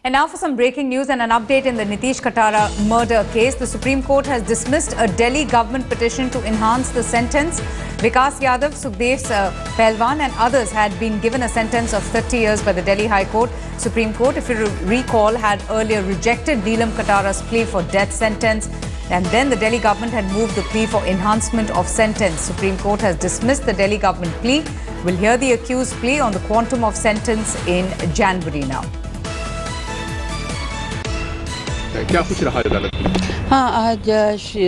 And now for some breaking news and an update in the Nitish Katara murder case. The Supreme Court has dismissed a Delhi government petition to enhance the sentence. Vikas Yadav, Sukhdev Pehlwan and others had been given a sentence of 30 years by the Delhi High Court. Supreme Court, if you recall, had earlier rejected Neelam Katara's plea for death sentence. And then the Delhi government had moved the plea for enhancement of sentence. Supreme Court has dismissed the Delhi government plea. We'll hear the accused plea on the quantum of sentence in January now. क्या कुछ रहा अदालत में? हाँ, आज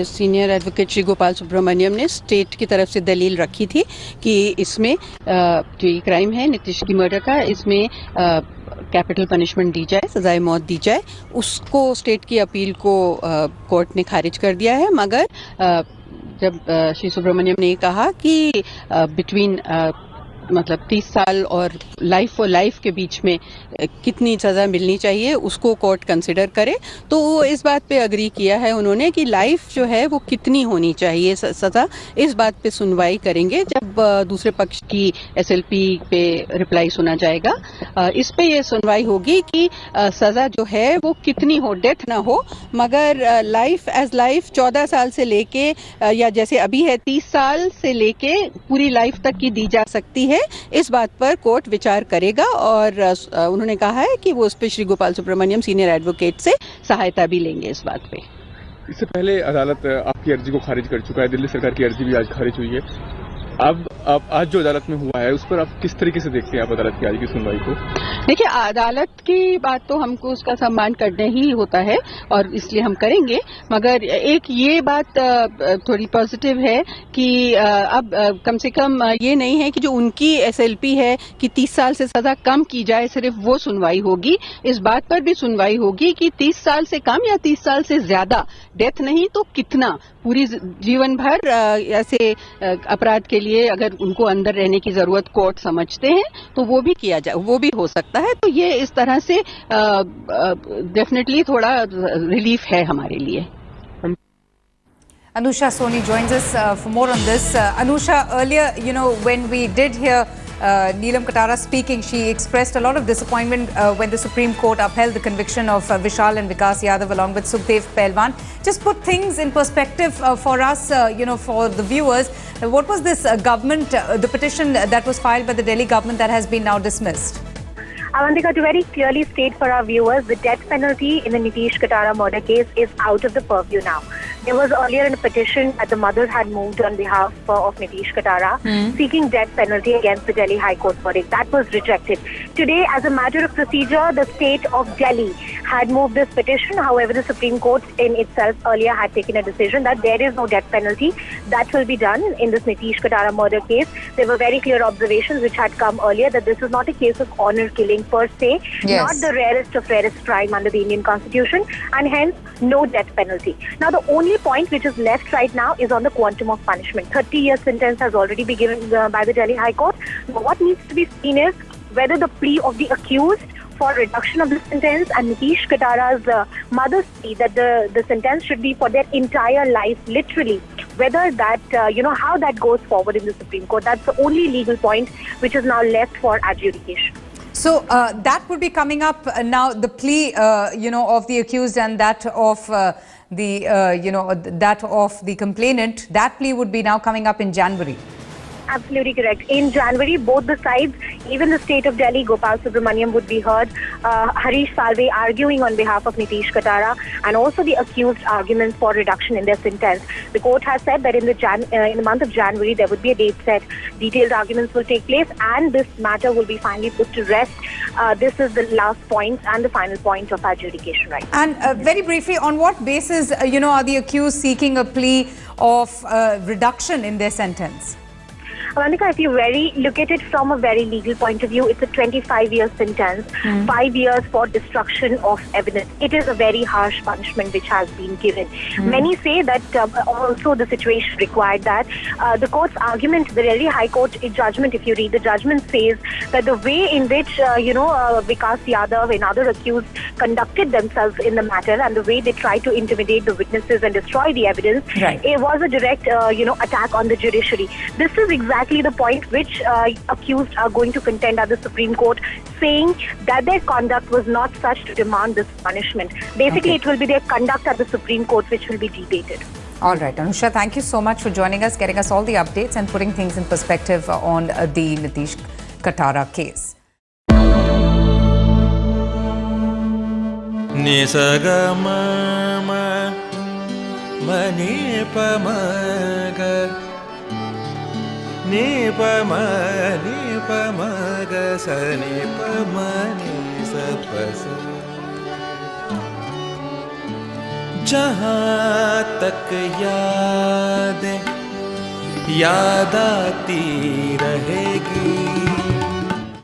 senior advocate Shri Gopal Subramaniam ने state की तरफ से दलील रखी थी कि इसमें जो ये क्राइम है नीतीश की मर्डर का, इसमें कैपिटल पनिशमेंट दी जाए, सजाए मौत दी जाए। उसको स्टेट की अपील को कोर्ट ने खारिज कर दिया है, मगर जब श्री सुब्रमण्यम ने कहा कि बिटवीन मतलब 30 साल और लाइफ और लाइफ के बीच में कितनी सज़ा मिलनी चाहिए उसको कोर्ट कंसिडर करे, तो वो इस बात पे अग्री किया है उन्होंने कि लाइफ जो है वो कितनी होनी चाहिए सज़ा। इस बात पे सुनवाई करेंगे जब दूसरे पक्ष की एसएलपी पे रिप्लाई सुना जाएगा। इस पे ये सुनवाई होगी कि सज़ा जो है वो कितनी हो, डेथ ना हो, मगर लाइफ एज लाइफ 14 साल से लेके या जैसे अभी है 30 साल से लेके पूरी लाइफ तक की दी जा सकती है। इस बात पर कोर्ट विचार करेगा और उन्होंने कहा है कि वो उस पर श्री गोपाल सुब्रमण्यम सीनियर एडवोकेट से सहायता भी लेंगे इस बात पे। इससे पहले अदालत आपकी अर्जी को खारिज कर चुका है, दिल्ली सरकार की अर्जी भी आज खारिज हुई है। अब आज जो अदालत में हुआ है उस पर आप किस तरीके से देखते हैं आप अदालत की आज की सुनवाई को? देखिए, अदालत की बात तो हमको उसका सम्मान करना ही होता है और इसलिए हम करेंगे, मगर एक ये बात थोड़ी पॉजिटिव है कि अब कम से कम ये नहीं है कि जो उनकी एसएलपी है कि 30 साल से सजा कम की जाए, सिर्फ वो सुनवाई होगी। इस बात पर भी सुनवाई होगी कि 30 साल से कम या 30 साल से ज्यादा, डेथ नहीं तो कितना, पूरी जीवन भर ऐसे अपराध के लिए अगर उनको अंदर रहने की जरूरत कोर्ट समझते हैं तो वो भी किया जाए, वो भी हो सकता है। तो ये इस तरह से डेफिनेटली थोड़ा रिलीफ है हमारे लिए। Anusha Soni joins us for more on this. Anusha, earlier, when we did hear Neelam Katara speaking, she expressed a lot of disappointment when the Supreme Court upheld the conviction of Vishal and Vikas Yadav along with Sukhdev Pehlwan. Just put things in perspective for us, for the viewers. What was this government, the petition that was filed by the Delhi government that has been now dismissed? Avantika, to very clearly state for our viewers, the death penalty in the Nitish Katara murder case is out of the purview now. There was earlier a petition that the mothers had moved on behalf of Nitish Katara seeking death penalty against the Delhi High Court verdict. That was rejected. Today, as a matter of procedure, the state of Delhi had moved this petition. However, the Supreme Court in itself earlier had taken a decision that there is no death penalty. That will be done in this Nitish Katara murder case. There were very clear observations which had come earlier that this is not a case of honor killing per se, not the rarest of rarest crime under the Indian Constitution, and hence no death penalty. Now, the only point which is left right now is on the quantum of punishment. 30-year sentence has already been given by the Delhi High Court. What needs to be seen is whether the plea of the accused for reduction of the sentence and Nitish Katara's mother's plea that the sentence should be for their entire life, literally, whether that, how that goes forward in the Supreme Court. That's the only legal point which is now left for adjudication. So that would be coming up now, the plea, of the accused and that of that of the complainant. That plea would be now coming up in January. Absolutely correct. In January, both the sides, even the state of Delhi, Gopal Subramaniam would be heard. Harish Salve arguing on behalf of Nitish Katara, and also the accused arguments for reduction in their sentence. The court has said that in the month of January there would be a date set. Detailed arguments will take place, and this matter will be finally put to rest. This is the last point and the final point of adjudication, right? And very briefly, on what basis, are the accused seeking a plea of reduction in their sentence? Avantika, if you look at it from a very legal point of view, it's a 25-year sentence, 5 years for destruction of evidence. It is a very harsh punishment which has been given. Many say that also the situation required that. The court's argument, the Delhi High Court judgment, if you read the judgment, says that the way in which, Vikas Yadav and other accused conducted themselves in the matter and the way they tried to intimidate the witnesses and destroy the evidence, it was a direct, attack on the judiciary. This is exactly exactly the point which accused are going to contend at the Supreme Court, saying that their conduct was not such to demand this punishment. Basically, it will be their conduct at the Supreme Court which will be debated. All right, Anusha, thank you so much for joining us, getting us all the updates and putting things in perspective on the Nitish Katara case. Nisagama mani pamaga ni pamaga sani pamani sapasa. जहाँ तक याद आती रहेगी